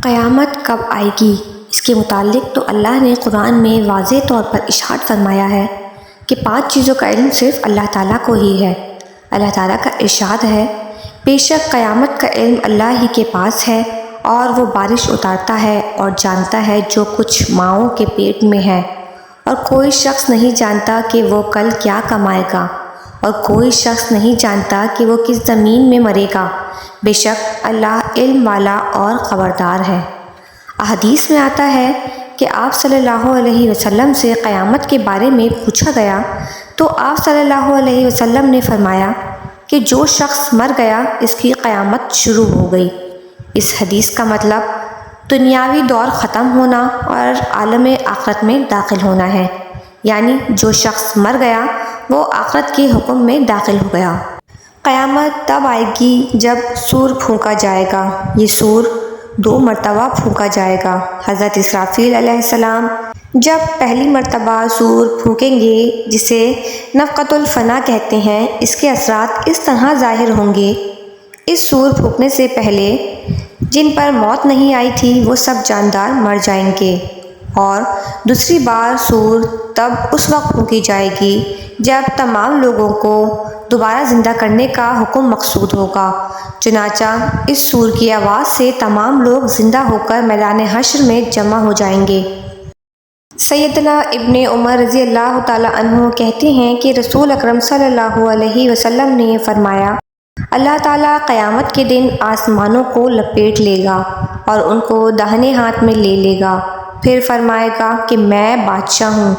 قیامت کب آئے گی؟ اس کے متعلق تو اللہ نے قرآن میں واضح طور پر ارشاد فرمایا ہے کہ 5 چیزوں کا علم صرف اللہ تعالیٰ کو ہی ہے۔ اللہ تعالیٰ کا ارشاد ہے، بے شک قیامت کا علم اللہ ہی کے پاس ہے، اور وہ بارش اتارتا ہے اور جانتا ہے جو کچھ ماؤں کے پیٹ میں ہے، اور کوئی شخص نہیں جانتا کہ وہ کل کیا کمائے گا، اور کوئی شخص نہیں جانتا کہ وہ کس زمین میں مرے گا۔ بے شک اللہ علم والا اور خبردار ہے۔ احادیث میں آتا ہے کہ آپ صلی اللہ علیہ وسلم سے قیامت کے بارے میں پوچھا گیا تو آپ صلی اللہ علیہ وسلم نے فرمایا کہ جو شخص مر گیا اس کی قیامت شروع ہو گئی۔ اس حدیث کا مطلب دنیاوی دور ختم ہونا اور عالم آخرت میں داخل ہونا ہے، یعنی جو شخص مر گیا وہ آخرت کے حکم میں داخل ہو گیا۔ قیامت تب آئے گی جب سور پھونکا جائے گا۔ یہ سور 2 مرتبہ پھونکا جائے گا۔ حضرت اسرافیل علیہ السلام جب پہلی مرتبہ سور پھونکیں گے، جسے نفخۃ الفنا کہتے ہیں، اس کے اثرات اس طرح ظاہر ہوں گے۔ اس سور پھونکنے سے پہلے جن پر موت نہیں آئی تھی وہ سب جاندار مر جائیں گے، اور دوسری بار سور تب اس وقت پھونکی جائے گی جب تمام لوگوں کو دوبارہ زندہ کرنے کا حکم مقصود ہوگا۔ چنانچہ اس سور کی آواز سے تمام لوگ زندہ ہو کر میدان حشر میں جمع ہو جائیں گے۔ سیدنا ابن عمر رضی اللہ تعالیٰ عنہ کہتے ہیں کہ رسول اکرم صلی اللہ علیہ وسلم نے فرمایا، اللہ تعالیٰ قیامت کے دن آسمانوں کو لپیٹ لے گا اور ان کو داہنے ہاتھ میں لے لے گا، پھر فرمائے گا کہ میں بادشاہ ہوں،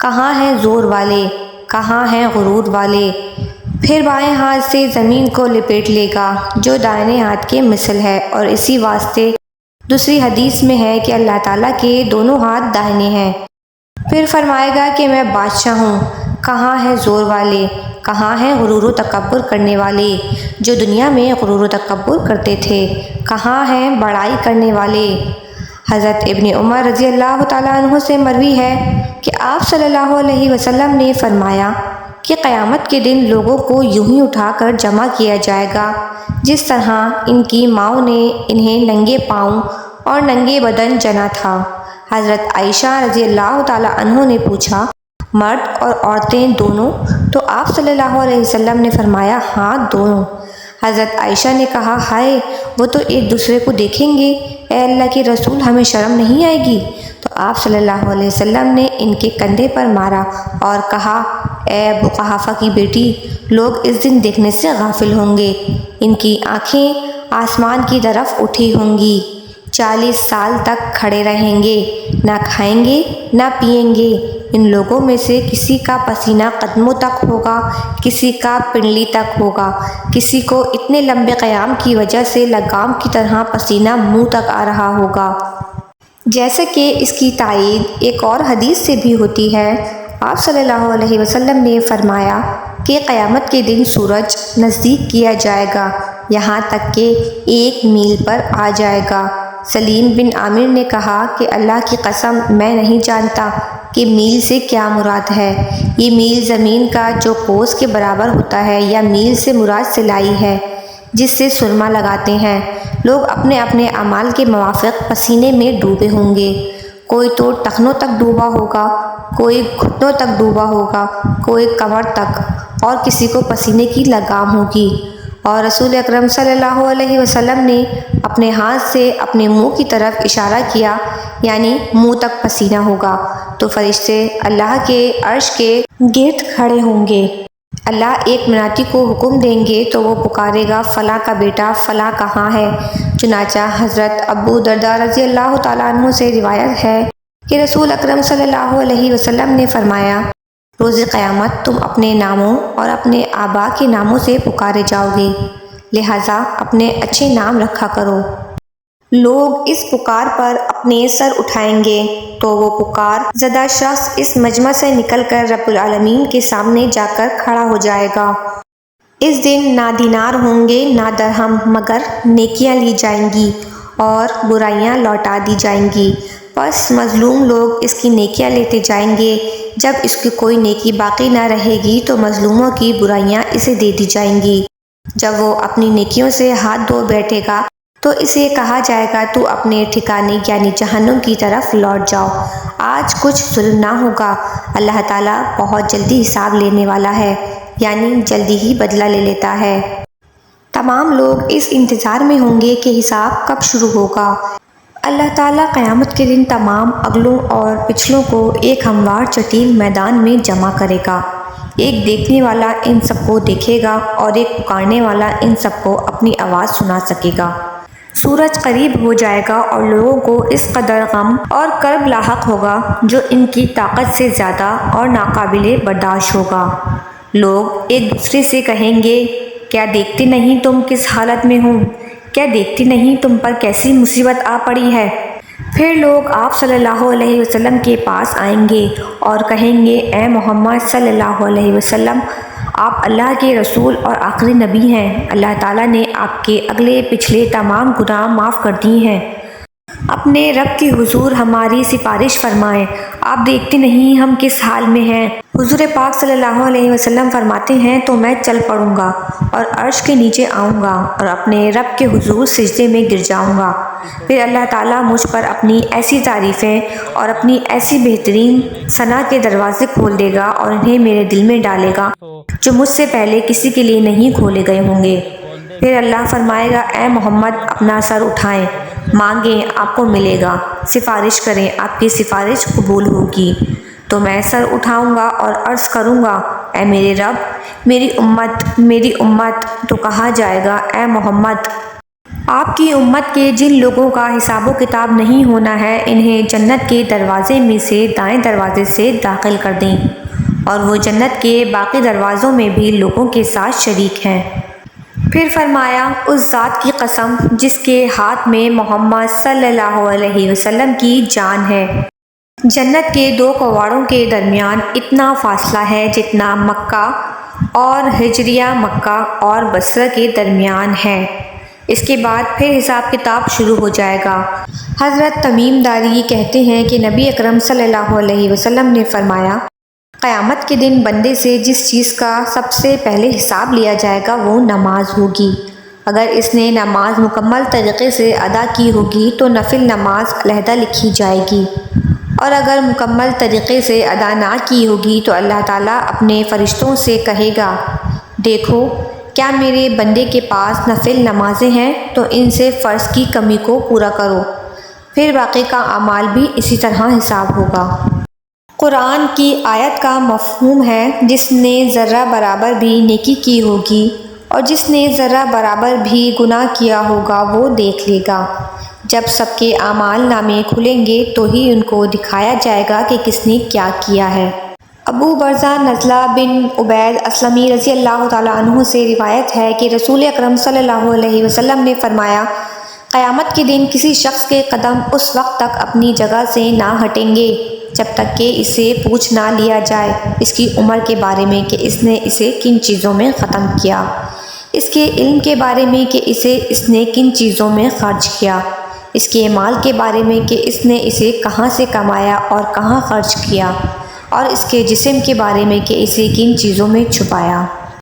کہاں ہیں زور والے، کہاں ہیں غرور والے؟ پھر بائیں ہاتھ سے زمین کو لپیٹ لے گا جو دائیں ہاتھ کے مثل ہے، اور اسی واسطے دوسری حدیث میں ہے کہ اللہ تعالیٰ کے دونوں ہاتھ داہنے ہیں۔ پھر فرمائے گا کہ میں بادشاہ ہوں، کہاں ہیں زور والے، کہاں ہیں غرور و تکبر کرنے والے جو دنیا میں غرور و تکبر کرتے تھے، کہاں ہیں بڑائی کرنے والے؟ حضرت ابن عمر رضی اللہ تعالیٰ عنہ سے مروی ہے کہ آپ صلی اللہ علیہ وسلم نے فرمایا کہ قیامت کے دن لوگوں کو یوں ہی اٹھا کر جمع کیا جائے گا جس طرح ان کی ماؤں نے انہیں ننگے پاؤں اور ننگے بدن جنا تھا۔ حضرت عائشہ رضی اللہ تعالیٰ عنہ نے پوچھا، مرد اور عورتیں دونوں؟ تو آپ صلی اللہ علیہ وسلم نے فرمایا، ہاں دونوں۔ حضرت عائشہ نے کہا، ہائے وہ تو ایک دوسرے کو دیکھیں گے، اے اللہ کے رسول ہمیں شرم نہیں آئے گی؟ تو آپ صلی اللہ علیہ وسلم نے ان کے کندھے پر مارا اور کہا، اے ابو قحافہ کی بیٹی، لوگ اس دن دیکھنے سے غافل ہوں گے، ان کی آنکھیں آسمان کی طرف اٹھی ہوں گی، 40 سال تک کھڑے رہیں گے، نہ کھائیں گے نہ پیئیں گے، ان لوگوں میں سے کسی کا پسینہ قدموں تک ہوگا، کسی کا پنڈلی تک ہوگا، کسی کو اتنے لمبے قیام کی وجہ سے لگام کی طرح پسینہ منہ تک آ رہا ہوگا۔ جیسا کہ اس کی تائید ایک اور حدیث سے بھی ہوتی ہے، آپ صلی اللہ علیہ وسلم نے فرمایا کہ قیامت کے دن سورج نزدیک کیا جائے گا، یہاں تک کہ 1 میل پر آ جائے گا۔ سلیم بن عامر نے کہا کہ اللہ کی قسم میں نہیں جانتا کہ میل سے کیا مراد ہے، یہ میل زمین کا جو کوس کے برابر ہوتا ہے، یا میل سے مراد سلائی ہے جس سے سرما لگاتے ہیں۔ لوگ اپنے اپنے اعمال کے موافق پسینے میں ڈوبے ہوں گے، کوئی تو ٹخنوں تک ڈوبا ہوگا، کوئی گھٹنوں تک ڈوبا ہوگا، کوئی کمر تک، اور کسی کو پسینے کی لگام ہوگی۔ اور رسول اکرم صلی اللہ علیہ وسلم نے اپنے ہاتھ سے اپنے منہ کی طرف اشارہ کیا، یعنی منہ تک پسینہ ہوگا، تو فرشتے اللہ کے عرش کے گرد کھڑے ہوں گے۔ اللہ ایک منادی کو حکم دیں گے تو وہ پکارے گا، فلاں کا بیٹا فلاں کہاں ہے؟ چنانچہ حضرت ابو درداء رضی اللہ تعالیٰ عنہ سے روایت ہے کہ رسول اکرم صلی اللہ علیہ وسلم نے فرمایا، روز قیامت تم اپنے ناموں اور اپنے آبا کے ناموں سے پکارے جاؤ گے، لہٰذا اپنے اچھے نام رکھا کرو۔ لوگ اس پکار پر اپنے سر اٹھائیں گے تو وہ پکار زدہ شخص اس مجمع سے نکل کر رب العالمین کے سامنے جا کر کھڑا ہو جائے گا۔ اس دن نہ دینار ہوں گے نہ درہم، مگر نیکیاں لی جائیں گی اور برائیاں لوٹا دی جائیں گی۔ پس مظلوم لوگ اس کی نیکیاں لیتے جائیں گے، جب اس کی کوئی نیکی باقی نہ رہے گی تو مظلوموں کی برائیاں اسے دے دی جائیں گی۔ جب وہ اپنی نیکیوں سے ہاتھ دھو بیٹھے گا تو اسے کہا جائے گا تو اپنے ٹھکانے یعنی جہنم کی طرف لوٹ جاؤ، آج کچھ ظلم نہ ہوگا، اللہ تعالیٰ بہت جلدی حساب لینے والا ہے، یعنی جلدی ہی بدلہ لے لیتا ہے۔ تمام لوگ اس انتظار میں ہوں گے کہ حساب کب شروع ہوگا۔ اللہ تعالیٰ قیامت کے دن تمام اگلوں اور پچھلوں کو ایک ہموار چٹیل میدان میں جمع کرے گا۔ ایک دیکھنے والا ان سب کو دیکھے گا اور ایک پکارنے والا ان سب کو اپنی آواز سنا سکے گا۔ سورج قریب ہو جائے گا اور لوگوں کو اس قدر غم اور کرب لاحق ہوگا جو ان کی طاقت سے زیادہ اور ناقابل برداشت ہوگا۔ لوگ ایک دوسرے سے کہیں گے، کیا دیکھتے نہیں تم کس حالت میں ہو؟ کیا دیکھتے نہیں تم پر کیسی مصیبت آ پڑی ہے؟ پھر لوگ آپ صلی اللہ علیہ وسلم کے پاس آئیں گے اور کہیں گے، اے محمد صلی اللہ علیہ وسلم، آپ اللہ کے رسول اور آخری نبی ہیں، اللہ تعالیٰ نے آپ کے اگلے پچھلے تمام گناہ معاف کر دیے ہیں، اپنے رب کے حضور ہماری سفارش فرمائیں، آپ دیکھتے نہیں ہم کس حال میں ہیں؟ حضور پاک صلی اللہ علیہ وسلم فرماتے ہیں، تو میں چل پڑوں گا اور عرش کے نیچے آؤں گا اور اپنے رب کے حضور سجدے میں گر جاؤں گا، پھر اللہ تعالیٰ مجھ پر اپنی ایسی تعریفیں اور اپنی ایسی بہترین ثنا کے دروازے کھول دے گا اور انہیں میرے دل میں ڈالے گا جو مجھ سے پہلے کسی کے لیے نہیں کھولے گئے ہوں گے۔ پھر اللہ فرمائے گا، اے محمد اپنا سر اٹھائیں، مانگیں آپ کو ملے گا، سفارش کریں آپ کی سفارش قبول ہوگی۔ تو میں سر اٹھاؤں گا اور عرض کروں گا، اے میرے رب، میری امت، میری امت۔ تو کہا جائے گا، اے محمد، آپ کی امت کے جن لوگوں کا حساب و کتاب نہیں ہونا ہے، انہیں جنت کے دروازے میں سے دائیں دروازے سے داخل کر دیں، اور وہ جنت کے باقی دروازوں میں بھی لوگوں کے ساتھ شریک ہیں۔ پھر فرمایا، اس ذات کی قسم جس کے ہاتھ میں محمد صلی اللہ علیہ وسلم کی جان ہے، جنت کے دو کواڑوں کے درمیان اتنا فاصلہ ہے جتنا مکہ اور ہجریہ مکہ اور بصرہ کے درمیان ہے۔ اس کے بعد پھر حساب کتاب شروع ہو جائے گا۔ حضرت تمیم داری کہتے ہیں کہ نبی اکرم صلی اللہ علیہ وسلم نے فرمایا، قیامت کے دن بندے سے جس چیز کا سب سے پہلے حساب لیا جائے گا وہ نماز ہوگی۔ اگر اس نے نماز مکمل طریقے سے ادا کی ہوگی تو نفل نماز علیحدہ لکھی جائے گی، اور اگر مکمل طریقے سے ادا نہ کی ہوگی تو اللہ تعالیٰ اپنے فرشتوں سے کہے گا، دیکھو کیا میرے بندے کے پاس نفل نمازیں ہیں تو ان سے فرض کی کمی کو پورا کرو، پھر باقی کا اعمال بھی اسی طرح حساب ہوگا۔ قرآن کی آیت کا مفہوم ہے، جس نے ذرہ برابر بھی نیکی کی ہوگی اور جس نے ذرہ برابر بھی گناہ کیا ہوگا وہ دیکھ لے گا۔ جب سب کے اعمال نامے کھلیں گے تو ہی ان کو دکھایا جائے گا کہ کس نے کیا کیا ہے۔ ابو برزہ نزلہ بن عبید اسلمی رضی اللہ تعالیٰ عنہ سے روایت ہے کہ رسول اکرم صلی اللہ علیہ وسلم نے فرمایا، قیامت کے دن کسی شخص کے قدم اس وقت تک اپنی جگہ سے نہ ہٹیں گے جب تک کہ اسے پوچھ نہ لیا جائے اس کی عمر کے بارے میں کہ اس نے اسے کن چیزوں میں ختم کیا، اس کے علم کے بارے میں کہ اس نے کن چیزوں میں خرچ کیا، اس کے مال کے بارے میں کہ اس نے اسے کہاں سے کمایا اور کہاں خرچ کیا، اور اس کے جسم کے بارے میں کہ اسے کن چیزوں میں چھپایا۔